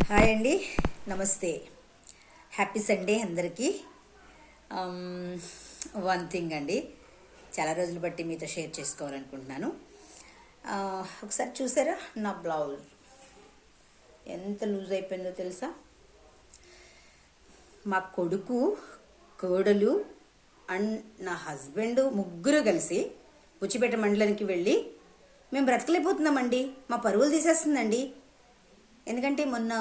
Hi అండి, నమస్తే. Happy Sunday అందరికీ. వన్ థింగ్ అండి, చాలా రోజులు బట్టి మీతో షేర్ చేసుకోవాలనుకుంటున్నాను. ఒకసారి చూసారా నా బ్లౌజ్ ఎంత లూజ్ అయిపోయిందో తెలుసా? మా కొడుకు, కోడలు అండ్ నా హస్బెండ్ ముగ్గురు కలిసి పుచ్చిపేట మండలానికి వెళ్ళి మేము బ్రతకలేకపోతున్నామండి, మా పరువులు తీసేస్తుందండి. ఎందుకంటే మొన్న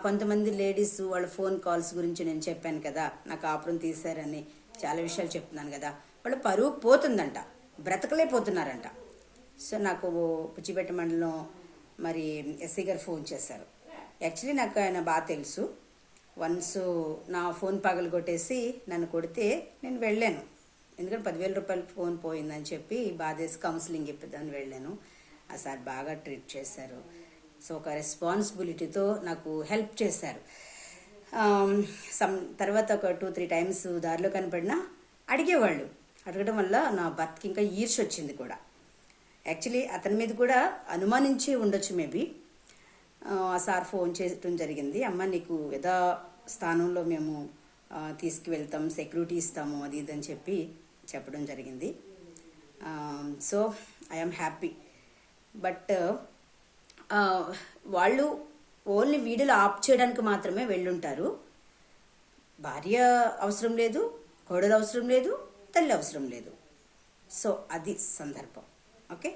కొంతమంది లేడీస్ వాళ్ళ ఫోన్ కాల్స్ గురించి నేను చెప్పాను కదా, నాకు కాపురం తీశారని చాలా విషయాలు చెప్తున్నాను కదా. వాళ్ళ పరువు పోతుందంట, బ్రతకలేకపోతున్నారంట. సో నాకు పుచ్చిపేట మండలం మరి ఎస్ఐ గారు ఫోన్ చేశారు. యాక్చువల్లీ నాకు ఆయన బాగా తెలుసు. వన్స్ నా ఫోన్ పగలు కొట్టేసి నన్ను కొడితే నేను వెళ్ళాను. ఎందుకంటే 10,000 రూపాయలు ఫోన్ పోయిందని చెప్పి బాధేసి కౌన్సిలింగ్ ఇప్పిద్దామని వెళ్ళాను. ఆ సార్ బాగా ట్రీట్ చేశారు. సో ఒక రెస్పాన్సిబిలిటీతో నాకు హెల్ప్ చేశారు. తర్వాత ఒక 2-3 టైమ్స్ దారిలో కనపడినా అడిగేవాళ్ళు. అడగడం వల్ల నా భర్తకి ఇంకా ఈర్ష్య వచ్చింది కూడా. యాక్చువల్లీ అతని మీద కూడా అనుమానించి ఉండొచ్చు మేబీ. ఆ సార్ ఫోన్ చేయటం జరిగింది. అమ్మ నీకు యథా స్థానంలో మేము తీసుకువెళ్తాం, సెక్యూరిటీ ఇస్తాము, అది ఇదని చెప్పడం జరిగింది. So I'm happy. బట్ వాళ్ళు ఓన్లీ వీడియోలు ఆఫ్ చేయడానికి మాత్రమే వెళ్ళుంటారు. భార్య అవసరం లేదు, కోడలు అవసరం లేదు, తల్లి అవసరం లేదు. సో అది సందర్భం. ఓకే.